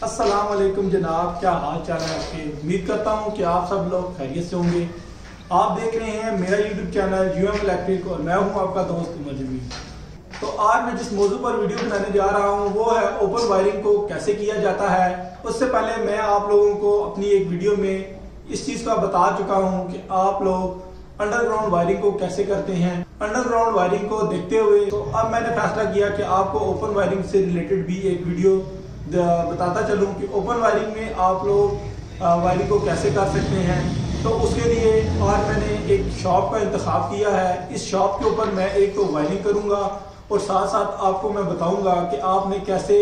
अस्सलाम वालेकुम जनाब, क्या हाल चाल है आपके। उम्मीद करता हूँ कि आप सब लोग खैरियत से होंगे। आप देख रहे हैं मेरा यूट्यूब चैनल यूएम इलेक्ट्रिक और मैं हूँ आपका दोस्त उमर जमील। तो आज मैं जिस मौजू पर वीडियो बनाने जा रहा हूँ वो है ओपन वायरिंग को कैसे किया जाता है। उससे पहले मैं आप लोगों को अपनी एक वीडियो में इस चीज़ का बता चुका हूँ कि आप लोग अंडरग्राउंड वायरिंग को कैसे करते हैं। अंडरग्राउंड वायरिंग को देखते हुए तो अब मैंने फैसला किया कि आपको ओपन वायरिंग से रिलेटेड भी एक वीडियो बताता चलूं कि ओपन वायरिंग में आप लोग वायरिंग को कैसे कर सकते हैं। तो उसके लिए आज मैंने एक शॉप का इंतखाब किया है। इस शॉप के ऊपर मैं एक तो वायरिंग करूंगा और साथ साथ आपको मैं बताऊंगा कि आपने कैसे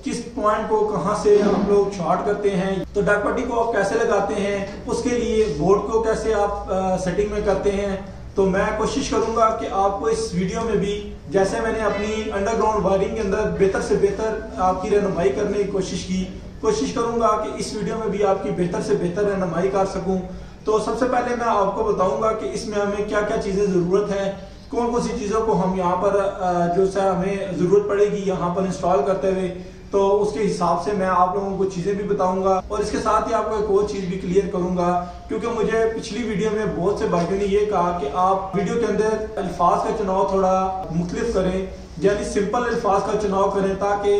किस पॉइंट को कहां से हम लोग शॉर्ट करते हैं, तो डक पट्टी को आप कैसे लगाते हैं, उसके लिए बोर्ड को कैसे आप सेटिंग में करते हैं। तो मैं कोशिश करूंगा कि आपको इस वीडियो में भी जैसे मैंने अपनी अंडरग्राउंड वायरिंग के अंदर बेहतर से बेहतर आपकी रहनुमाई करने की कोशिश करूंगा कि इस वीडियो में भी आपकी बेहतर से बेहतर रहनुमाई कर सकूं। तो सबसे पहले मैं आपको बताऊंगा कि इसमें हमें क्या क्या चीजें जरूरत है, कौन कौन सी चीजों को हम यहाँ पर जो सा हमें जरूरत पड़ेगी यहाँ पर इंस्टॉल करते हुए, तो उसके हिसाब से मैं आप लोगों को चीजें भी बताऊंगा। और इसके साथ ही आपको एक और चीज भी क्लियर करूंगा, क्योंकि मुझे पिछली वीडियो में बहुत से भाइयों ने ये कहा कि आप वीडियो के अंदर अल्फाज का चुनाव थोड़ा मुख्तलिफ करें, यानी सिंपल अल्फाज का चुनाव करें ताकि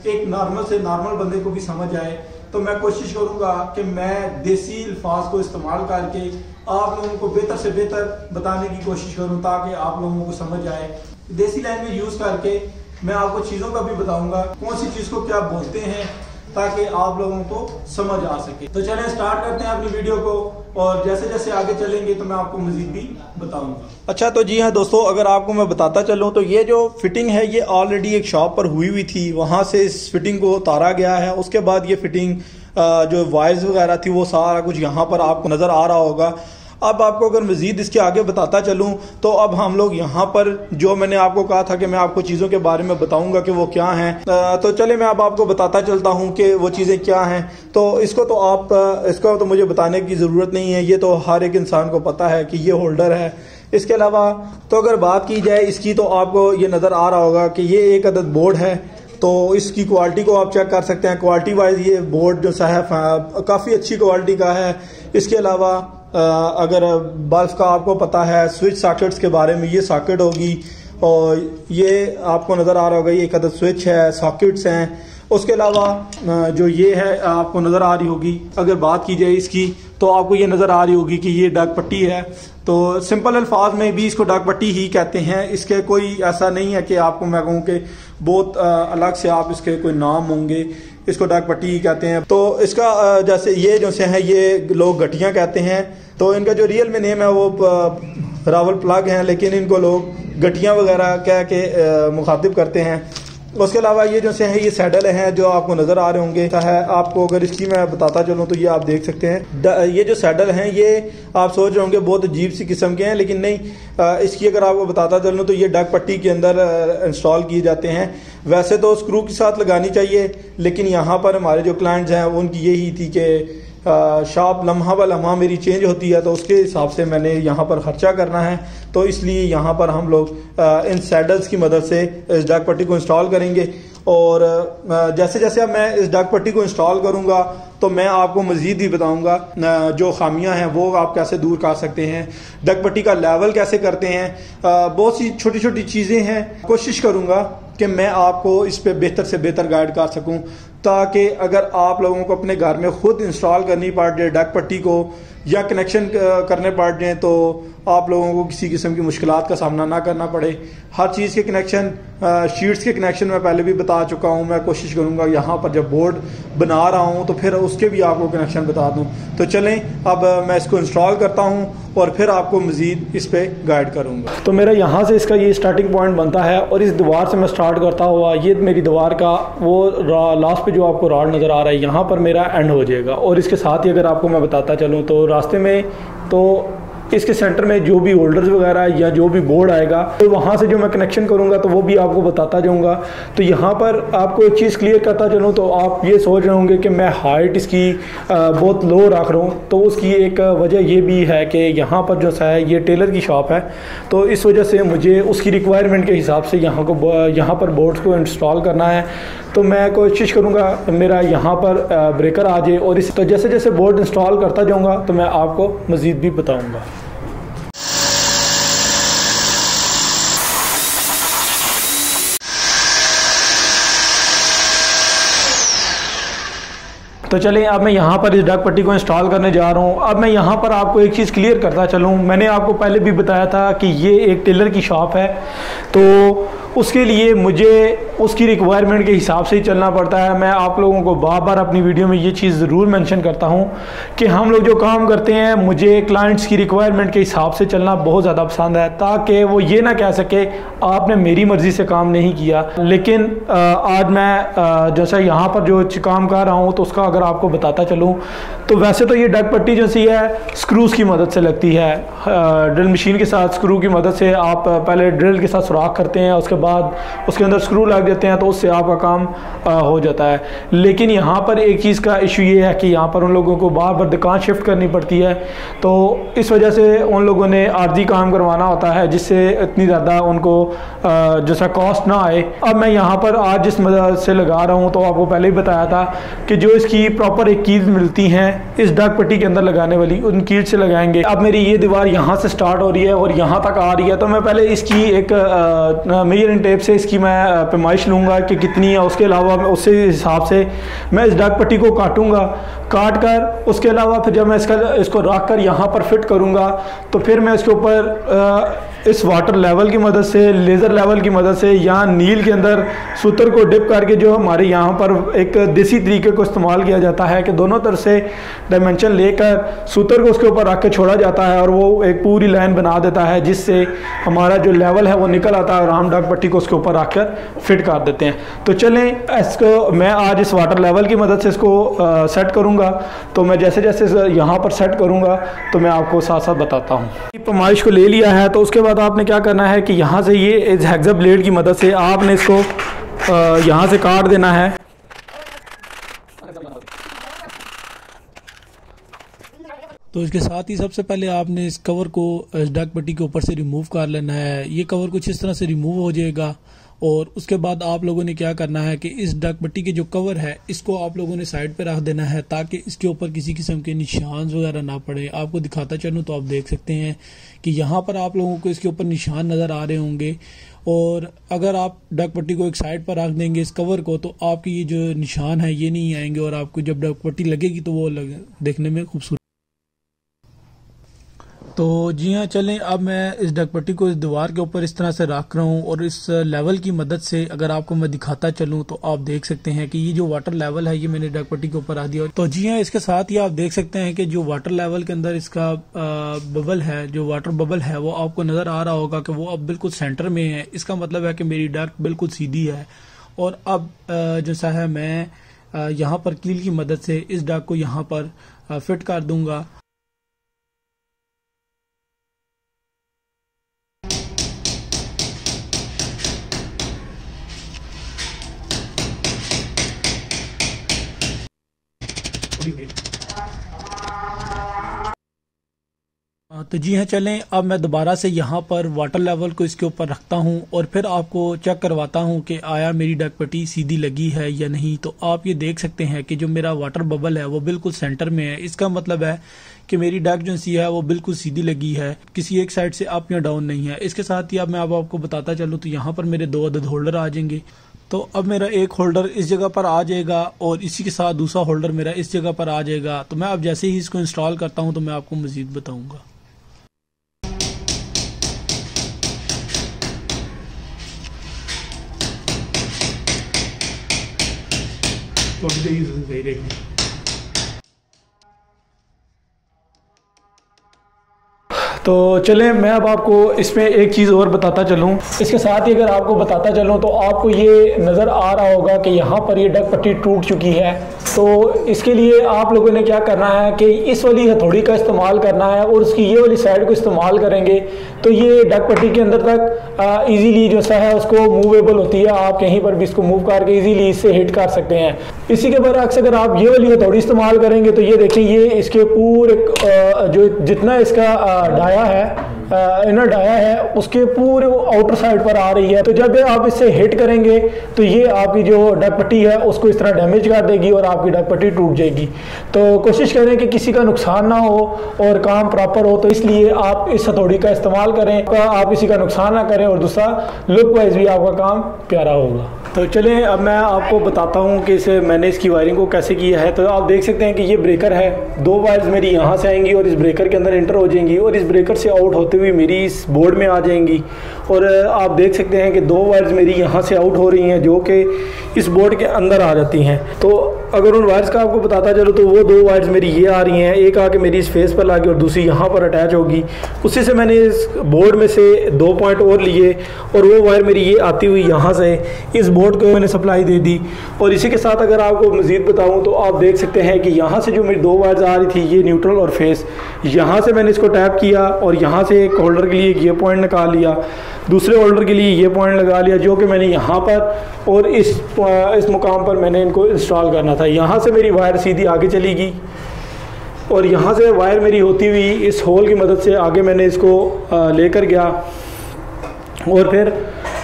एक नॉर्मल से नॉर्मल बंदे को भी समझ आए। तो मैं कोशिश करूंगा कि मैं देसी अल्फाज को इस्तेमाल करके आप लोगों को बेहतर से बेहतर बताने की कोशिश करूं ताकि आप लोगों को समझ आए। देसी लैंग्वेज यूज करके मैं आपको चीजों का भी बताऊंगा कौन सी चीज को क्या बोलते हैं ताकि आप लोगों को समझ आ सके। तो चलें स्टार्ट करते हैं अपनी वीडियो को, और जैसे जैसे आगे चलेंगे तो मैं आपको मजीद भी बताऊंगा। अच्छा, तो जी हाँ दोस्तों, अगर आपको मैं बताता चलूँ तो ये जो फिटिंग है ये ऑलरेडी एक शॉप पर हुई थी, वहां से इस फिटिंग को उतारा गया है। उसके बाद ये फिटिंग जो वायर्स वगैरह थी वो सारा कुछ यहाँ पर आपको नजर आ रहा होगा। अब आपको अगर मजीद इसके आगे बताता चलूं तो अब हम लोग यहाँ पर जो मैंने आपको कहा था कि मैं आपको चीज़ों के बारे में बताऊंगा कि वो क्या हैं, तो चले मैं अब आपको बताता चलता हूँ कि वो चीज़ें क्या हैं। तो इसको तो मुझे बताने की ज़रूरत नहीं है, ये तो हर एक इंसान को पता है कि ये होल्डर है। इसके अलावा तो अगर बात की जाए इसकी तो आपको ये नज़र आ रहा होगा कि ये एक अदद बोर्ड है। तो इसकी क्वालिटी को आप चेक कर सकते हैं। क्वालिटी वाइज ये बोर्ड जो है काफ़ी अच्छी क्वालिटी का है। इसके अलावा अगर बल्ब का आपको पता है, स्विच सॉकेट्स के बारे में, ये सॉकेट होगी और ये आपको नज़र आ रहा होगा ये एक अदद स्विच है, सॉकेट्स हैं। उसके अलावा जो ये है आपको नज़र आ रही होगी, अगर बात की जाए इसकी तो आपको ये नज़र आ रही होगी कि ये डक पट्टी है। तो सिंपल अल्फाज में भी इसको डक पट्टी ही कहते हैं। इसके कोई ऐसा नहीं है कि आपको मैं कहूँ कि बहुत अलग से आप इसके कोई नाम होंगे, इसको डक पट्टी ही कहते हैं। तो इसका जैसे ये जो से है ये लोग गठियाँ कहते हैं, तो इनका जो रियल में नेम है वो रावल प्लग हैं, लेकिन इनको लोग गठियाँ वगैरह कह के मुखातिब करते हैं। उसके अलावा ये जो से है ये सैडल हैं जो आपको नज़र आ रहे होंगे है। आपको अगर इसकी मैं बताता चलूँ तो ये आप देख सकते हैं, ये जो सैडल हैं ये आप सोच रहे होंगे बहुत अजीब सी किस्म के हैं, लेकिन नहीं, इसकी अगर आपको बताता चलूँ तो ये डक पट्टी के अंदर इंस्टॉल किए जाते हैं। वैसे तो स्क्रू के साथ लगानी चाहिए, लेकिन यहाँ पर हमारे जो क्लाइंट्स हैं उनकी यही थी कि शॉप लम्हा ब लम्हा मेरी चेंज होती है, तो उसके हिसाब से मैंने यहाँ पर खर्चा करना है। तो इसलिए यहाँ पर हम लोग इन सैडल्स की मदद से इस डक पट्टी को इंस्टॉल करेंगे। और जैसे जैसे अब मैं इस डक पट्टी को इंस्टॉल करूँगा तो मैं आपको मज़ीद भी बताऊँगा जो खामियां हैं वो आप कैसे दूर कर सकते हैं, डक पट्टी का लेवल कैसे करते हैं। बहुत सी छोटी छोटी चीज़ें हैं। कोशिश करूँगा कि मैं आपको इस पे बेहतर से बेहतर गाइड कर सकूं, ताकि अगर आप लोगों को अपने घर में खुद इंस्टॉल करनी पड़ जाए डक पट्टी को या कनेक्शन करने पड़ जाए तो आप लोगों को किसी किस्म की मुश्किलात का सामना ना करना पड़े। हर चीज़ के कनेक्शन, शीट्स के कनेक्शन मैं पहले भी बता चुका हूँ। मैं कोशिश करूँगा यहाँ पर जब बोर्ड बना रहा हूँ तो फिर उसके भी आपको कनेक्शन बता दूँ। तो चलें अब मैं इसको इंस्टॉल करता हूँ और फिर आपको मज़ीद इस पर गाइड करूँगा। तो मेरा यहाँ से इसका ये स्टार्टिंग पॉइंट बनता है और इस दीवार से मैं स्टार्ट करता हुआ ये मेरी दीवार का वो लास्ट पे जो आपको रॉड नज़र आ रहा है यहाँ पर मेरा एंड हो जाएगा। और इसके साथ ही अगर आपको मैं बताता चलूँ तो रास्ते में तो इसके सेंटर में जो भी होल्डर्स वगैरह या जो भी बोर्ड आएगा तो वहाँ से जो मैं कनेक्शन करूँगा तो वो भी आपको बताता जाऊँगा। तो यहाँ पर आपको एक चीज़ क्लियर करता चलूँ तो आप ये सोच रहे होंगे कि मैं हाइट इसकी बहुत लो रख रहा हूँ, तो उसकी एक वजह ये भी है कि यहाँ पर जो है ये टेलर की शॉप है, तो इस वजह से मुझे उसकी रिक्वायरमेंट के हिसाब से यहाँ पर बोर्ड्स को इंस्टॉल करना है। तो मैं कोशिश करूँगा मेरा यहाँ पर ब्रेकर आ जाए, और इस तो जैसे जैसे बोर्ड इंस्टॉल करता जाऊँगा तो मैं आपको मज़ीद भी बताऊँगा। तो चलिए अब मैं यहाँ पर इस डक पट्टी को इंस्टॉल करने जा रहा हूँ। अब मैं यहाँ पर आपको एक चीज़ क्लियर करता चलूँ, मैंने आपको पहले भी बताया था कि ये एक टेलर की शॉप है, तो उसके लिए मुझे उसकी रिक्वायरमेंट के हिसाब से ही चलना पड़ता है। मैं आप लोगों को बार बार अपनी वीडियो में ये चीज़ ज़रूर मेंशन करता हूँ कि हम लोग जो काम करते हैं मुझे क्लाइंट्स की रिक्वायरमेंट के हिसाब से चलना बहुत ज़्यादा पसंद है, ताकि वो ये ना कह सके आपने मेरी मर्ज़ी से काम नहीं किया। लेकिन आज मैं जैसा यहाँ पर जो काम कर रहा हूँ तो उसका अगर आपको बताता चलूँ तो वैसे तो ये डक पट्टी जैसी है स्क्रूज़ की मदद से लगती है। ड्रिल मशीन के साथ स्क्रू की मदद से आप पहले ड्रिल के साथ सुराख करते हैं, उसके बाद उसके अंदर स्क्रू लग जाते हैं, तो उससे आपका काम हो जाता है। लेकिन यहाँ पर एक चीज़ का इशू ये है कि यहाँ पर उन लोगों को बार बार दुकान शिफ्ट करनी पड़ती है, तो इस वजह से उन लोगों ने आर्जी काम करवाना होता है, जिससे इतनी ज़्यादा उनको जैसा कॉस्ट ना आए। अब मैं यहाँ पर आज जिस मदद से लगा रहा हूँ तो आपको पहले ही बताया था कि जो इसकी प्रॉपर एक कील मिलती हैं इस डक पट्टी के अंदर लगाने वाली, उन कील से लगाएंगे। अब मेरी ये दीवार यहाँ से स्टार्ट हो रही है और यहाँ तक आ रही है, तो मैं पहले इसकी एक मेजरिंग टेप से इसकी मैं पैमाइश लूँगा कि कितनी है, उसके अलावा उससे हिसाब से मैं इस डक पट्टी को काटूँगा। काट कर उसके अलावा फिर जब मैं इसको रख कर यहाँ पर फिट करूँगा तो फिर मैं इसके ऊपर इस वाटर लेवल की मदद से, लेज़र लेवल की मदद से या नील के अंदर सूतर को डिप करके, जो हमारे यहाँ पर एक देसी तरीके को इस्तेमाल किया जाता है कि दोनों तरफ से डायमेंशन लेकर सूतर को उसके ऊपर रख के छोड़ा जाता है और वो एक पूरी लाइन बना देता है, जिससे हमारा जो लेवल है वो निकल आता है और हम डक पट्टी को उसके ऊपर रख कर फिट कर देते हैं। तो चलें इसको मैं आज इस वाटर लेवल की मदद से इसको सेट करूँगा। तो मैं जैसे जैसे यहाँ पर सेट करूँगा तो मैं आपको साथ साथ बताता हूँ। पैमाइश को ले लिया है तो उसके बाद आपने क्या करना है कि यहाँ से ये इस हेक्सा ब्लेड की मदद से आपने इसको यहाँ से काट देना है। तो इसके साथ ही सबसे पहले आपने इस कवर को डक पट्टी के ऊपर से रिमूव कर लेना है। ये कवर कुछ इस तरह से रिमूव हो जाएगा और उसके बाद आप लोगों ने क्या करना है कि इस डक पट्टी के जो कवर है इसको आप लोगों ने साइड पे रख देना है, ताकि इसके ऊपर किसी किस्म के निशान वगैरह ना पड़े। आपको दिखाता चलूँ तो आप देख सकते हैं कि यहाँ पर आप लोगों को इसके ऊपर निशान नज़र आ रहे होंगे, और अगर आप डक पट्टी को एक साइड पर रख देंगे इस कवर को तो आपकी ये जो निशान है ये नहीं आएंगे और आपको जब डक पट्टी लगेगी तो वो देखने में खूबसूरत। तो जी हाँ, चलें अब मैं इस डक पट्टी को इस दीवार के ऊपर इस तरह से रख रहा हूँ और इस लेवल की मदद से अगर आपको मैं दिखाता चलूँ तो आप देख सकते हैं कि ये जो वाटर लेवल है ये मैंने डक पट्टी के ऊपर रख दिया। तो जी हाँ, इसके साथ ही आप देख सकते हैं कि जो वाटर लेवल के अंदर इसका बबल है, जो वाटर बबल है वो आपको नज़र आ रहा होगा कि वो अब बिल्कुल सेंटर में है। इसका मतलब है कि मेरी डक बिल्कुल सीधी है। और अब जैसा है मैं यहाँ पर कील की मदद से इस डक को यहाँ पर फिट कर दूंगा। तो जी हाँ, चलें अब मैं दोबारा से यहाँ पर वाटर लेवल को इसके ऊपर रखता हूँ और फिर आपको चेक करवाता हूँ कि आया मेरी डक पट्टी सीधी लगी है या नहीं। तो आप ये देख सकते हैं कि जो मेरा वाटर बबल है वो बिल्कुल सेंटर में है। इसका मतलब है कि मेरी डक जो सी है वो बिल्कुल सीधी लगी है, किसी एक साइड से अप या डाउन नहीं है। इसके साथ ही अब मैं अब आपको बताता चलूँ तो यहाँ पर मेरे 2 अदद होल्डर आ जाएंगे। तो अब मेरा एक होल्डर इस जगह पर आ जाएगा और इसी के साथ दूसरा होल्डर मेरा इस जगह पर आ जाएगा। तो मैं अब जैसे ही इसको इंस्टॉल करता हूँ तो मैं आपको मजीद बताऊँगा। तो चलें मैं अब आपको इसमें एक चीज़ और बताता चलूँ। इसके साथ ही अगर आपको बताता चलूँ तो आपको ये नज़र आ रहा होगा कि यहाँ पर ये डक पट्टी टूट चुकी है। तो इसके लिए आप लोगों ने क्या करना है कि इस वाली हथौड़ी का इस्तेमाल करना है और उसकी ये वाली साइड को इस्तेमाल करेंगे तो ये डक पट्टी के अंदर तक इजीली जो सा है उसको मूवेबल होती है। आप कहीं पर भी इसको मूव करके इजीली इससे हिट कर सकते हैं। इसी के बरअक्स अगर आप ये वाली हथौड़ी इस्तेमाल करेंगे तो ये देखें, ये इसके पूरे जो जितना इसका डाया है इनर डाया है उसके पूरे आउटर साइड पर आ रही है। तो जब आप इससे हिट करेंगे तो ये आपकी जो डक पट्टी है उसको इस तरह डैमेज कर देगी और आपकी डक पट्टी टूट जाएगी। तो कोशिश करें कि किसी का नुकसान ना हो और काम प्रॉपर हो, तो इसलिए आप इस हथौड़ी का इस्तेमाल करें, आप किसी का नुकसान ना करें और दूसरा लुक वाइज भी आपका काम प्यारा होगा। तो चलें अब मैं आपको बताता हूँ कि मैंने इसकी वायरिंग को कैसे किया है। तो आप देख सकते हैं कि ये ब्रेकर है, 2 वायर्स मेरी यहाँ से आएंगी और इस ब्रेकर के अंदर एंटर हो जाएंगी और इस ब्रेकर से आउट होते हुए मेरी इस बोर्ड में आ जाएंगी। और आप देख सकते हैं कि 2 वायर्स मेरी यहाँ से आउट हो रही हैं जो कि इस बोर्ड के अंदर आ जाती हैं। तो अगर उन वायर्स का आपको बताता चलो तो वो 2 वायर्स मेरी ये आ रही हैं, एक आके मेरी इस फेस पर लगी और दूसरी यहाँ पर अटैच होगी। उसी से मैंने इस बोर्ड में से 2 पॉइंट और लिए और वो वायर मेरी ये आती हुई यहाँ से इस बोर्ड को मैंने सप्लाई दे दी। और इसी के साथ अगर आपको मज़ीद बताऊँ तो आप देख सकते हैं कि यहाँ से जो मेरी 2 वायर्स आ रही थी, ये न्यूट्रल और फेस, यहाँ से मैंने इसको टैप किया और यहाँ से एक होल्डर के लिए ये पॉइंट निकाल लिया, दूसरे होल्डर के लिए ये पॉइंट लगा लिया जो कि मैंने यहाँ पर और इस मुकाम पर मैंने इनको इंस्टॉल करना था। यहाँ से मेरी वायर सीधी आगे चली गई और यहाँ से वायर मेरी होती हुई इस होल की मदद से आगे मैंने इसको लेकर गया और फिर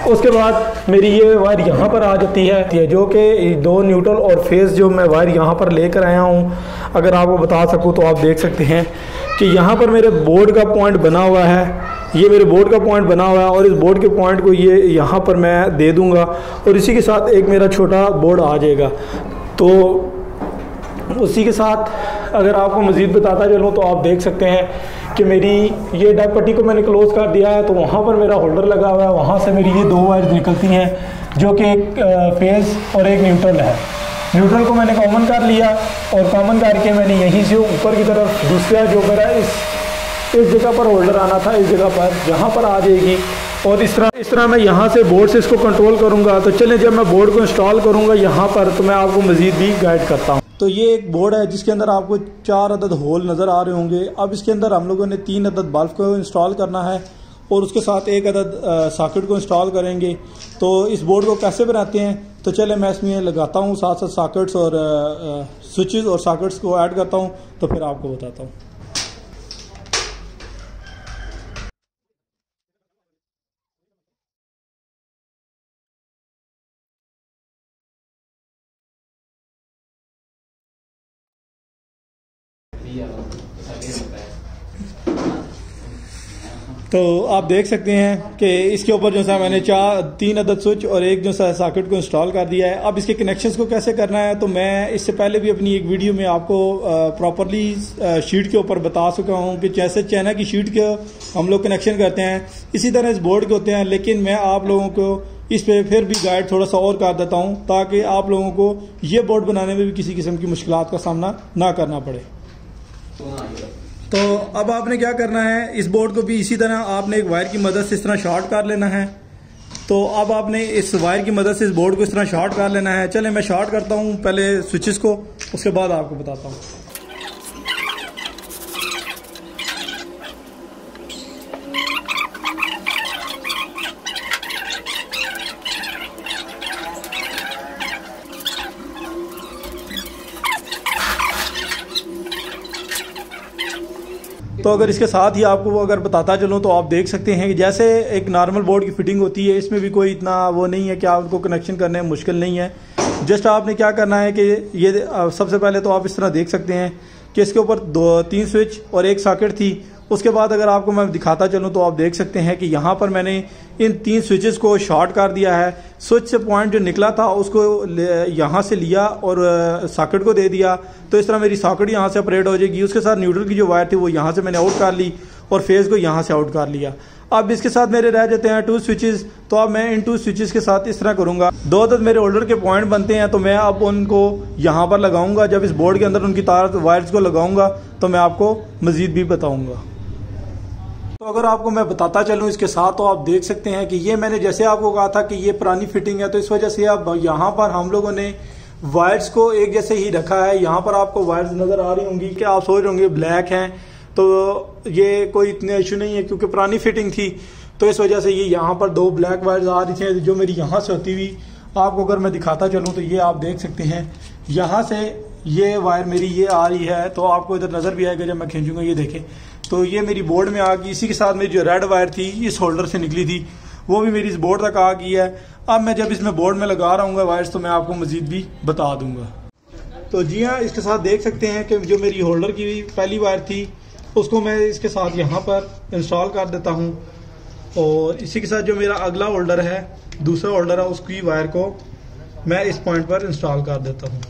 उसके बाद मेरी ये वायर यहाँ पर आ जाती है जो कि 2 न्यूट्रल और फेस जो मैं वायर यहाँ पर लेकर आया हूँ। अगर आपको बता सकूँ तो आप देख सकते हैं कि यहाँ पर मेरे बोर्ड का पॉइंट बना हुआ है, ये मेरे बोर्ड का पॉइंट बना हुआ है और इस बोर्ड के पॉइंट को ये यहाँ पर मैं दे दूँगा और इसी के साथ एक मेरा छोटा बोर्ड आ जाएगा। तो उसी के साथ अगर आपको मज़ीद बताता चलूँ तो आप देख सकते हैं कि मेरी ये डक पट्टी को मैंने क्लोज़ कर दिया है। तो वहाँ पर मेरा होल्डर लगा हुआ है, वहाँ से मेरी ये 2 वायर निकलती हैं जो कि एक फेस और एक न्यूट्रल है। न्यूट्रल को मैंने कॉमन कर लिया और कॉमन करके मैंने यहीं से ऊपर की तरफ दूसरा जो मेरा इस जगह पर होल्डर आना था, इस जगह पर यहाँ पर आ जाएगी और इस तरह मैं यहाँ से बोर्ड से इसको कंट्रोल करूँगा। तो चलें जब मैं बोर्ड को इंस्टॉल करूँगा यहाँ पर तो मैं आपको मज़ीद भी गाइड करता हूँ। तो ये एक बोर्ड है जिसके अंदर आपको 4 अदद होल नज़र आ रहे होंगे। अब इसके अंदर हम लोगों ने 3 अदद बल्ब को इंस्टॉल करना है और उसके साथ 1 अदद सॉकेट को इंस्टॉल करेंगे। तो इस बोर्ड को कैसे बनाते हैं तो चले मैं इसमें लगाता हूँ, साथ साथ सॉकेट्स और स्विचेस और सॉकेट्स को ऐड करता हूँ तो फिर आपको बताता हूँ। तो आप देख सकते हैं कि इसके ऊपर जो है मैंने 3 अदद स्विच और एक जो है सॉकेट को इंस्टॉल कर दिया है। अब इसके कनेक्शंस को कैसे करना है तो मैं इससे पहले भी अपनी एक वीडियो में आपको प्रॉपरली शीट के ऊपर बता चुका हूं कि जैसे चाइना की शीट के हम लोग कनेक्शन करते हैं इसी तरह इस बोर्ड के होते हैं, लेकिन मैं आप लोगों को इस पे फिर भी गाइड थोड़ा सा और कर देता हूँ ताकि आप लोगों को ये बोर्ड बनाने में भी किसी किस्म की मुश्किलात का सामना ना करना पड़े। तो अब आपने क्या करना है, इस बोर्ड को भी इसी तरह आपने एक वायर की मदद से इस तरह शॉर्ट कर लेना है। तो अब आपने इस वायर की मदद से इस बोर्ड को इस तरह शॉर्ट कर लेना है। चले मैं शॉर्ट करता हूँ पहले स्विचेस को, उसके बाद आपको बताता हूँ। तो अगर इसके साथ ही आपको वो अगर बताता चलूँ तो आप देख सकते हैं कि जैसे एक नॉर्मल बोर्ड की फिटिंग होती है इसमें भी कोई इतना वो नहीं है कि आप उनको कनेक्शन करने में मुश्किल नहीं है। जस्ट आपने क्या करना है कि ये सबसे पहले तो आप इस तरह देख सकते हैं कि इसके ऊपर 3 स्विच और एक सॉकेट थी। उसके बाद अगर आपको मैं दिखाता चलूँ तो आप देख सकते हैं कि यहाँ पर मैंने इन 3 स्विचेस को शॉर्ट कर दिया है। स्विच से पॉइंट जो निकला था उसको यहाँ से लिया और सॉकेट को दे दिया। तो इस तरह मेरी सॉकेट यहाँ से ऑपरेट हो जाएगी। उसके साथ न्यूट्रल की जो वायर थी वो यहाँ से मैंने आउट कर ली और फेज को यहाँ से आउट कर लिया। अब इसके साथ मेरे रह जाते हैं 2 स्विचेस। तो अब मैं इन 2 स्विचेस के साथ इस तरह करूँगा। 2 अदद मेरे होल्डर के पॉइंट बनते हैं तो मैं अब उनको यहाँ पर लगाऊंगा। जब इस बोर्ड के अंदर उनकी तार वायर्स को लगाऊंगा तो मैं आपको मजीद भी बताऊंगा। तो अगर आपको मैं बताता चलूं इसके साथ तो आप देख सकते हैं कि ये मैंने जैसे आपको कहा था कि ये पुरानी फिटिंग है तो इस वजह से अब यहाँ पर हम लोगों ने वायर्स को एक जैसे ही रखा है। यहाँ पर आपको वायर्स नजर आ रही होंगी कि आप सोच रहे होंगे ब्लैक हैं, तो ये कोई इतने इशू नहीं है क्योंकि पुरानी फिटिंग थी। तो इस वजह से ये यहाँ पर 2 ब्लैक वायर्स आ रही थी जो मेरी यहाँ से होती हुई आपको अगर मैं दिखाता चलूँ तो ये आप देख सकते हैं यहाँ से ये वायर मेरी ये आ रही है। तो आपको इधर नजर भी आएगा जब मैं खींचूंगा, ये देखें तो ये मेरी बोर्ड में आ गई। इसी के साथ मेरी जो रेड वायर थी इस होल्डर से निकली थी वो भी मेरी इस बोर्ड तक आ गई है। अब मैं जब इसमें बोर्ड में लगा रहा हूँ वायर्स तो मैं आपको मजीद भी बता दूंगा। तो जी हाँ, इसके साथ देख सकते हैं कि जो मेरी होल्डर की पहली वायर थी उसको मैं इसके साथ यहाँ पर इंस्टॉल कर देता हूँ, और इसी के साथ जो मेरा अगला होल्डर है, दूसरा होल्डर है, उसकी वायर को मैं इस पॉइंट पर इंस्टॉल कर देता हूँ।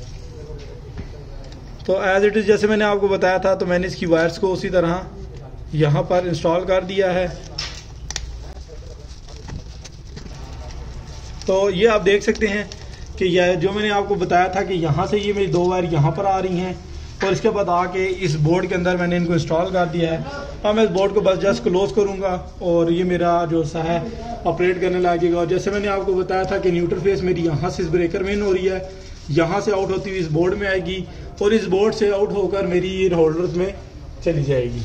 तो एज इट इज़ जैसे मैंने आपको बताया था, तो मैंने इसकी वायर्स को उसी तरह यहाँ पर इंस्टॉल कर दिया है। तो ये आप देख सकते हैं कि यह जो मैंने आपको बताया था कि यहाँ से ये मेरी 2 वायर यहाँ पर आ रही हैं, और इसके बाद आके इस बोर्ड के अंदर मैंने इनको इंस्टॉल कर दिया है। अब मैं इस बोर्ड को बस जस्ट क्लोज करूँगा और ये मेरा जो सा है ऑपरेट करने लगेगा। और जैसे मैंने आपको बताया था कि न्यूट्रल फेस मेरी यहाँ से इस ब्रेकर में इन हो रही है, यहाँ से आउट होती हुई इस बोर्ड में आएगी और इस बोर्ड से आउट होकर मेरी इन होल्डर्स में चली जाएगी।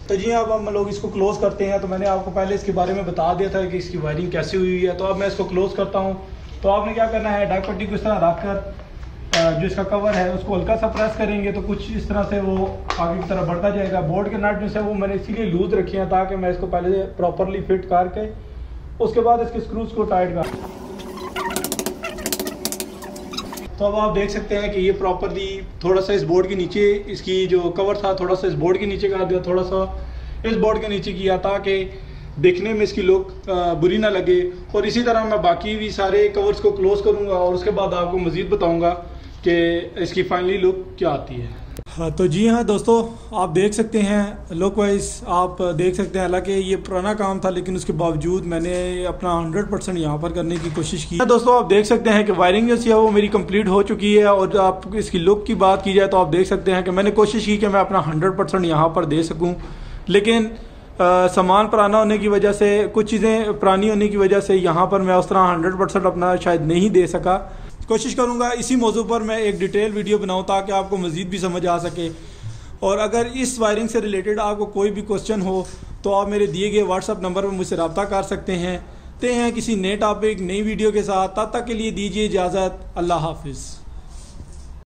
तो जी अब हम लोग इसको क्लोज करते हैं। तो मैंने आपको पहले इसके बारे में बता दिया था कि इसकी वायरिंग कैसे हुई है। तो अब मैं इसको क्लोज करता हूँ। तो आपने क्या करना है, डक पट्टी को इस तरह रख कर जो इसका कवर है उसको हल्का सा प्रेस करेंगे तो कुछ इस तरह से वो आगे की तरफ बढ़ता जाएगा। बोर्ड के नट जो है वो मैंने इसीलिए लूज रखे हैं ताकि मैं इसको पहले प्रॉपरली फिट करके उसके बाद इसके स्क्रूज को टाइट कर। तो अब आप देख सकते हैं कि ये प्रॉपरली थोड़ा सा इस बोर्ड के नीचे, इसकी जो कवर था थोड़ा सा इस बोर्ड के नीचे कर दिया, थोड़ा सा इस बोर्ड के नीचे किया ताकि देखने में इसकी लुक बुरी ना लगे। और इसी तरह मैं बाकी भी सारे कवर्स को क्लोज करूंगा और उसके बाद आपको मज़ीद बताऊंगा कि इसकी फाइनली लुक क्या आती है। हाँ, तो जी हाँ दोस्तों, आप देख सकते हैं लुक वाइज आप देख सकते हैं। हालांकि ये पुराना काम था लेकिन उसके बावजूद मैंने अपना 100% यहाँ पर करने की कोशिश की। दोस्तों आप देख सकते हैं कि वायरिंग जो है वो मेरी कंप्लीट हो चुकी है। और आप इसकी लुक की बात की जाए तो आप देख सकते हैं कि मैंने कोशिश की कि मैं अपना 100% यहाँ पर दे सकूँ, लेकिन सामान पुराना होने की वजह से, कुछ चीज़ें पुरानी होने की वजह से यहाँ पर मैं उस तरह 100% अपना शायद नहीं दे सका। कोशिश करूँगा इसी मौजू पर मैं एक डिटेल वीडियो बनाऊँ ताकि आपको मज़ीद भी समझ आ सके। और अगर इस वायरिंग से रिलेटेड आपको कोई भी क्वेश्चन हो तो आप मेरे दिए गए व्हाट्सअप नंबर पर मुझसे रब्ता कर सकते हैं। ते हैं किसी नए टॉपिक, नई वीडियो के साथ। तब तक के लिए दीजिए इजाज़त। अल्लाह हाफिज़।